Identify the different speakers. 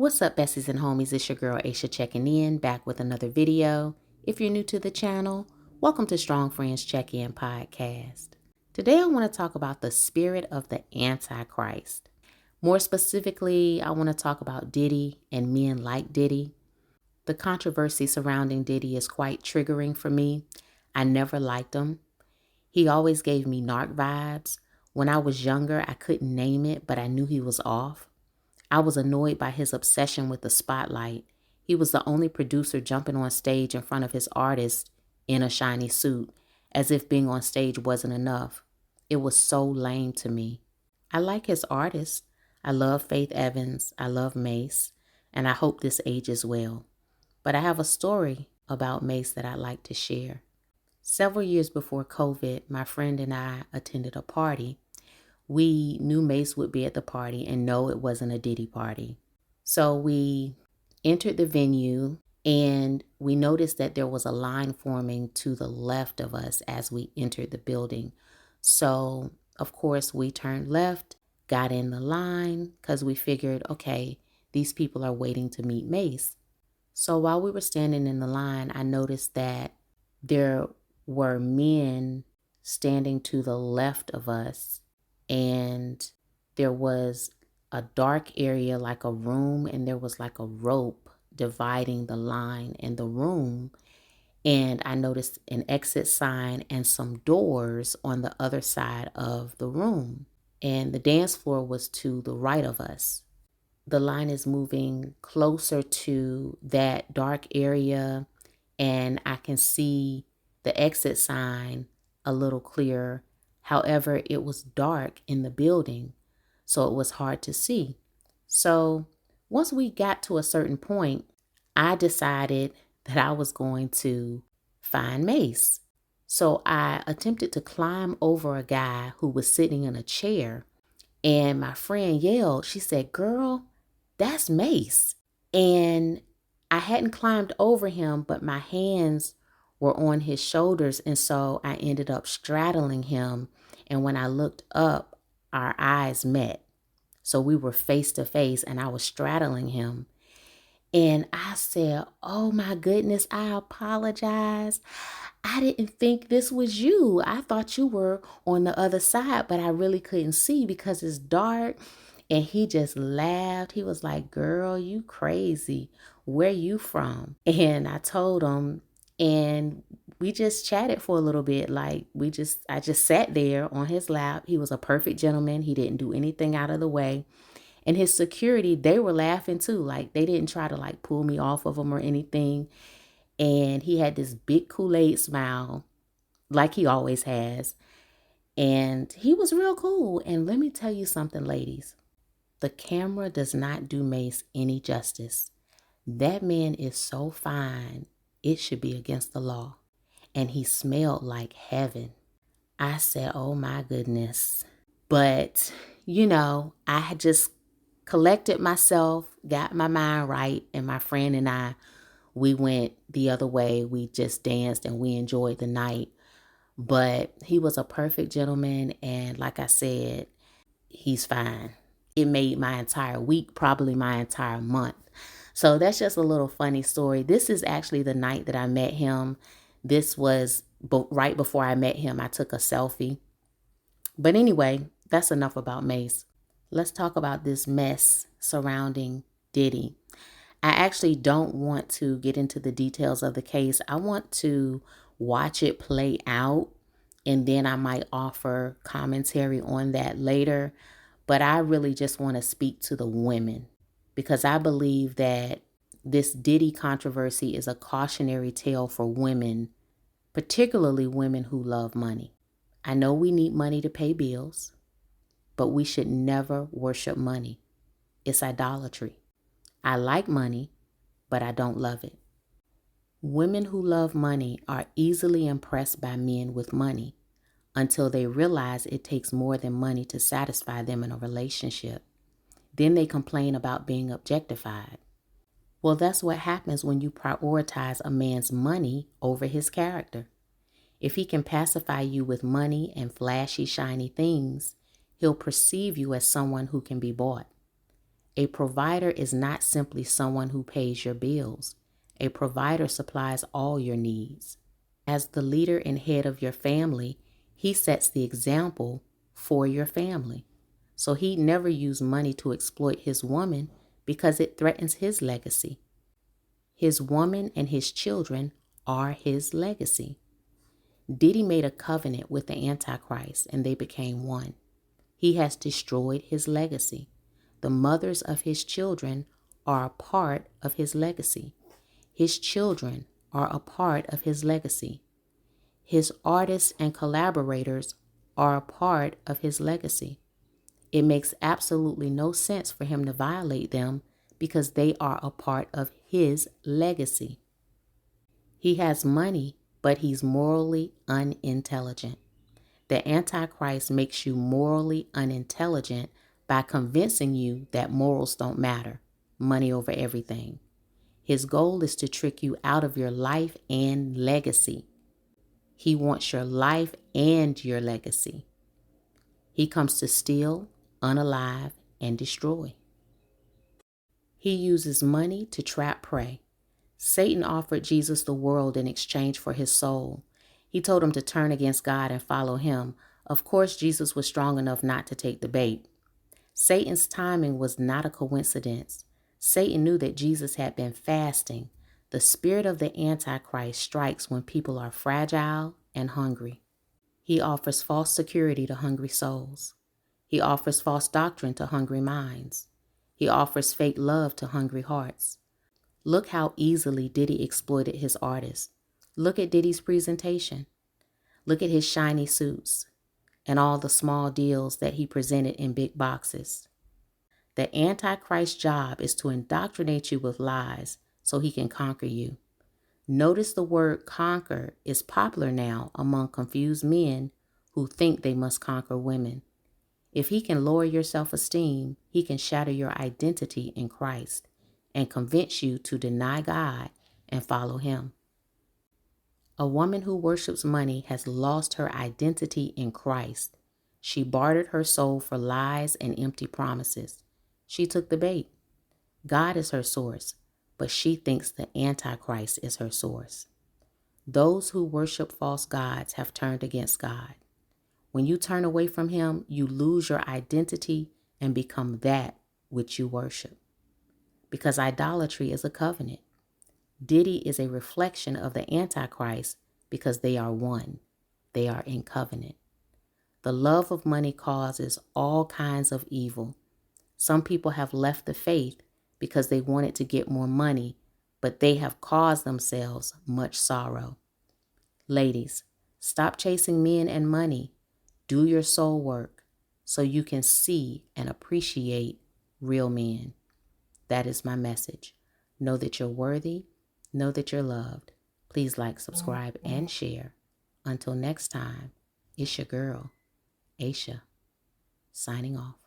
Speaker 1: What's up, besties and homies? It's your girl Aisha checking in, back with another video. If you're new to the channel, welcome to Strong Friends Check-In Podcast. Today I want to talk about the spirit of the Antichrist. More specifically, I want to talk about Diddy and men like Diddy. The controversy surrounding Diddy is quite triggering for me. I never liked him. He always gave me narc vibes. When I was younger, I couldn't name it, but I knew he was off. I was annoyed by his obsession with the spotlight. He was the only producer jumping on stage in front of his artist in a shiny suit, as if being on stage wasn't enough. It was so lame to me. I like his artists. I love Faith Evans. I love Mace. And I hope this ages well. But I have a story about Mace that I'd like to share. Several years before COVID, my friend and I attended a party. We knew Mace would be at the party, and no, it wasn't a Diddy party. So we entered the venue and we noticed that there was a line forming to the left of us as we entered the building. So, of course, we turned left, got in the line because we figured, okay, these people are waiting to meet Mace. So while we were standing in the line, I noticed that there were men standing to the left of us. And there was a dark area like a room, and there was like a rope dividing the line and the room. And I noticed an exit sign and some doors on the other side of the room. And the dance floor was to the right of us. The line is moving closer to that dark area, and I can see the exit sign a little clearer. However, it was dark in the building, so it was hard to see. So once we got to a certain point, I decided that I was going to find Mace. So I attempted to climb over a guy who was sitting in a chair, and my friend yelled, she said, "Girl, that's Mace." And I hadn't climbed over him, but my hands were on his shoulders, and so I ended up straddling him. And when I looked up, our eyes met. So we were face to face, and I was straddling him. And I said, "Oh my goodness, I apologize. I didn't think this was you. I thought you were on the other side, but I really couldn't see because it's dark." And he just laughed. He was like, "Girl, you crazy. Where you from?" And I told him, and we just chatted for a little bit. I just sat there on his lap. He was a perfect gentleman. He didn't do anything out of the way. And his security, they were laughing too. Like, they didn't try to pull me off of him or anything. And he had this big Kool-Aid smile, like he always has. And he was real cool. And let me tell you something, ladies. The camera does not do Mace any justice. That man is so fine, it should be against the law. And he smelled like heaven. I said, "Oh my goodness." But, I had just collected myself, got my mind right, and my friend and I, we went the other way. We just danced and we enjoyed the night. But he was a perfect gentleman, and like I said, he's fine. It made my entire week, probably my entire month. So that's just a little funny story. This is actually the night that I met him. This was right before I met him. I took a selfie. But anyway, that's enough about Mace. Let's talk about this mess surrounding Diddy. I actually don't want to get into the details of the case. I want to watch it play out, and then I might offer commentary on that later. But I really just want to speak to the women, because I believe that this Diddy controversy is a cautionary tale for women, particularly women who love money. I know we need money to pay bills, but we should never worship money. It's idolatry. I like money, but I don't love it. Women who love money are easily impressed by men with money until they realize it takes more than money to satisfy them in a relationship. Then they complain about being objectified. Well, that's what happens when you prioritize a man's money over his character. If he can pacify you with money and flashy, shiny things, he'll perceive you as someone who can be bought. A provider is not simply someone who pays your bills. A provider supplies all your needs. As the leader and head of your family, he sets the example for your family. So he'd never use money to exploit his woman because it threatens his legacy. His woman and his children are his legacy. Diddy made a covenant with the Antichrist and they became one. He has destroyed his legacy. The mothers of his children are a part of his legacy. His children are a part of his legacy. His artists and collaborators are a part of his legacy. It makes absolutely no sense for him to violate them because they are a part of his legacy. He has money, but he's morally unintelligent. The Antichrist makes you morally unintelligent by convincing you that morals don't matter, money over everything. His goal is to trick you out of your life and legacy. He wants your life and your legacy. He comes to steal, unalive, and destroy. He uses money to trap prey. Satan offered Jesus the world in exchange for his soul. He told him to turn against God and follow him. Of course, Jesus was strong enough not to take the bait. Satan's timing was not a coincidence. Satan knew that Jesus had been fasting. The spirit of the Antichrist strikes when people are fragile and hungry. He offers false security to hungry souls. He offers false doctrine to hungry minds. He offers fake love to hungry hearts. Look how easily Diddy exploited his artists. Look at Diddy's presentation. Look at his shiny suits and all the small deals that he presented in big boxes. The Antichrist's job is to indoctrinate you with lies so he can conquer you. Notice the word conquer is popular now among confused men who think they must conquer women. If he can lower your self-esteem, he can shatter your identity in Christ and convince you to deny God and follow him. A woman who worships money has lost her identity in Christ. She bartered her soul for lies and empty promises. She took the bait. God is her source, but she thinks the Antichrist is her source. Those who worship false gods have turned against God. When you turn away from him, you lose your identity and become that which you worship. Because idolatry is a covenant. Diddy is a reflection of the Antichrist because they are one. They are in covenant. The love of money causes all kinds of evil. Some people have left the faith because they wanted to get more money, but they have caused themselves much sorrow. Ladies, stop chasing men and money. Do your soul work so you can see and appreciate real men. That is my message. Know that you're worthy. Know that you're loved. Please like, subscribe, and share. Until next time, it's your girl, Aisha, signing off.